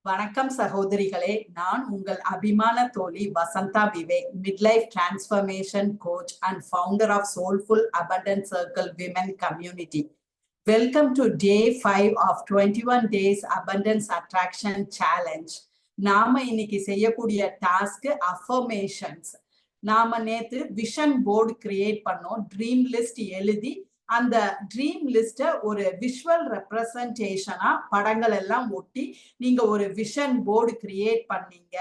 வணக்கம் சகோதரிகளே, நான் உங்கள் அபிமான தோழி Vasantha Vivek, midlife transformation coach and founder of soulful abundant circle women community. Welcome to day 5 of 21 days abundance attraction challenge. நாம இன்னைக்கு செய்யக்கூடிய டாஸ்க் அஃபர்மேஷன்ஸ். நாம நேத்து விஷன் போர்டு கிரியேட் பண்ணோம், ட்ரீம் லிஸ்ட் எழுதி அந்த ட்ரீம் லிஸ்ட ஒரு விஷுவல் ரெப்ரசன்டேஷனா படங்கள் எல்லாம் ஒட்டி நீங்க ஒரு விஷன் போர்டு கிரியேட் பண்ணீங்க.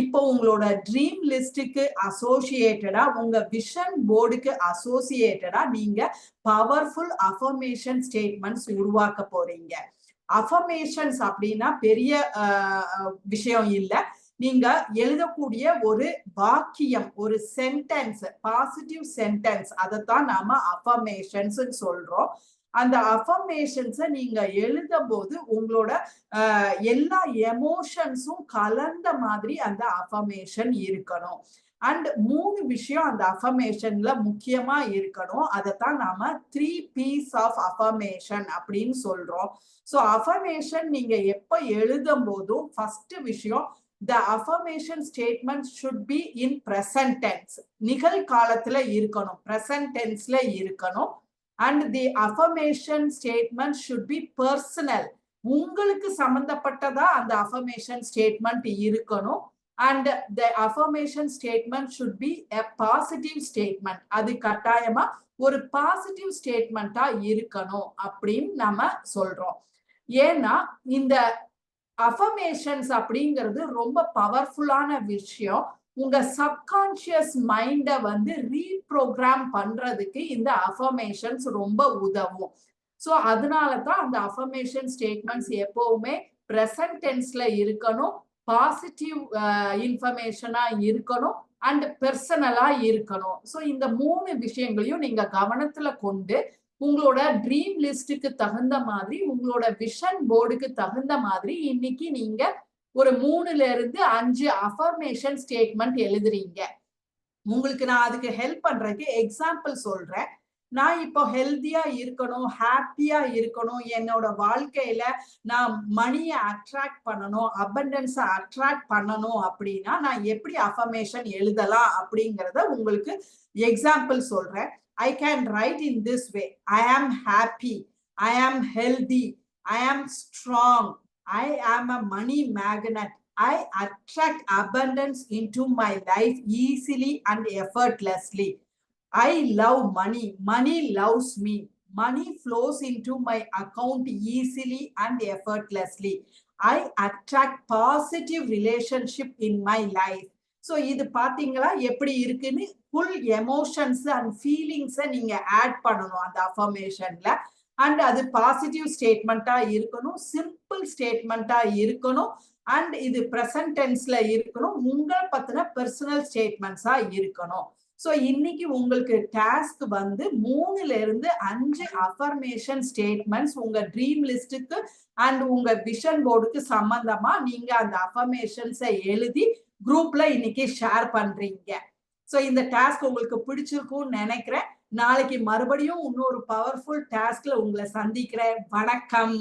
இப்போ உங்களோட ட்ரீம் லிஸ்டுக்கு அசோசியேட்டடா, உங்க விஷன் போர்டுக்கு அசோசியேட்டடா நீங்க பவர்ஃபுல் அஃபர்மேஷன் ஸ்டேட்மெண்ட்ஸ் உருவாக்க போறீங்க. அஃபர்மேஷன்ஸ் அப்படின்னா பெரிய விஷயம் இல்லை. நீங்க எழுதக்கூடிய ஒரு வாக்கியம், ஒரு சென்டென்ஸ், பாசிட்டிவ் சென்டென்ஸ், அதைத்தான் நாம அஃபர்மேஷன்ஸ் சொல்றோம். அந்த அஃபர்மேஷன்ஸை நீங்க எழுதும் போது உங்களோட எல்லா எமோஷன்ஸும் கலந்த மாதிரி அந்த அஃபர்மேஷன் இருக்கணும். அண்ட் 3 விஷயம் அந்த அஃபர்மேஷன்ல முக்கியமா இருக்கணும். அதைத்தான் நாம 3 P's ஆஃப் அஃபர்மேஷன் அப்படின்னு சொல்றோம். ஸோ அஃபர்மேஷன் நீங்க எப்ப எழுதும் போதும் ஃபர்ஸ்ட் விஷயம், the affirmation statement should be in present tense. நிகழ்காலத்துல இருக்கணும், present tenseல இருக்கணும். And the affirmation statement should be personal. உங்களுக்கு சம்பந்தப்பட்டதா அந்த affirmation statement இருக்கணும். And the affirmation statement should be a positive statement. அது கட்டாயமா ஒரு பாசிட்டிவ் ஸ்டேட்மெண்டா இருக்கணும் அப்படின்னு நம்ம சொல்றோம். ஏன்னா இந்த அஃபர்மேஷன்ஸ் அப்படிங்கிறது ரொம்ப பவர்ஃபுல்லான விஷயம். உங்க சப்கான்ஷியஸ் மைண்டை ரீப்ரோக்ராம் பண்றதுக்கு இந்த அஃபர்மேஷன்ஸ் ரொம்ப உதவும். ஸோ அதனால தான் அந்த அஃபர்மேஷன் ஸ்டேட்மெண்ட்ஸ் எப்பவுமே ப்ரெசன்ட் டென்ஸ்ல இருக்கணும், பாசிட்டிவ் இன்ஃபர்மேஷனா இருக்கணும் அண்ட் பெர்சனலா இருக்கணும். ஸோ இந்த 3 விஷயங்களையும் நீங்க கவனத்துல கொண்டு உங்களோட ட்ரீம் லிஸ்டுக்கு தகுந்த மாதிரி, உங்களோட விஷன் போர்டுக்கு தகுந்த மாதிரி இன்னைக்கு நீங்க ஒரு 3ல இருந்து 5 அஃபர்மேஷன் ஸ்டேட்மெண்ட் எழுதுறீங்க. உங்களுக்கு நான் அதுக்கு ஹெல்ப் பண்றதுக்கு எக்ஸாம்பிள் சொல்றேன். நான் இப்போ ஹெல்த்தியா இருக்கணும், ஹாப்பியா இருக்கணும், என்னோட வாழ்க்கையில நான் மணியை அட்ராக்ட் பண்ணணும், அபண்டன்ஸை அட்ராக்ட் பண்ணணும் அப்படின்னா நான் எப்படி அஃபர்மேஷன் எழுதலாம் அப்படிங்கிறத உங்களுக்கு எக்ஸாம்பிள் சொல்றேன். I can write in this way. I am happy. I am healthy. I am strong. I am a money magnet. I attract abundance into my life easily and effortlessly. I love money. Money loves me. Money flows into my account easily and effortlessly. I attract positive relationship in my life. So இது பாத்தீங்களா எப்படி இருக்குன்னு? Full emotions and ஃபீலிங்ஸை நீங்க add பண்ணணும் அந்த அஃபர்மேஷன்ல. And அது positive ஸ்டேட்மெண்டா இருக்கணும், simple ஸ்டேட்மெண்டா இருக்கணும், அண்ட் இது ப்ரெசன்ட் டென்ஸ்ல இருக்கணும், உங்களை பத்தின பர்சனல் ஸ்டேட்மெண்ட்ஸா இருக்கணும். ஸோ இன்னைக்கு உங்களுக்கு டாஸ்க் 3ல இருந்து 5 அஃபர்மேஷன் ஸ்டேட்மெண்ட்ஸ் உங்க ட்ரீம் லிஸ்டுக்கு அண்ட் உங்க விஷன் போர்டுக்கு சம்பந்தமா நீங்க அந்த அஃபர்மேஷன்ஸை எழுதி குரூப்ல இன்னைக்கு ஷேர் பண்றீங்க. ஸோ இந்த டாஸ்க் உங்களுக்கு பிடிச்சிருக்கும்னு நினைக்கிறேன். நாளைக்கு மறுபடியும் இன்னொரு பவர்ஃபுல் டாஸ்க்ல உங்களை சந்திக்கிறேன். வணக்கம்.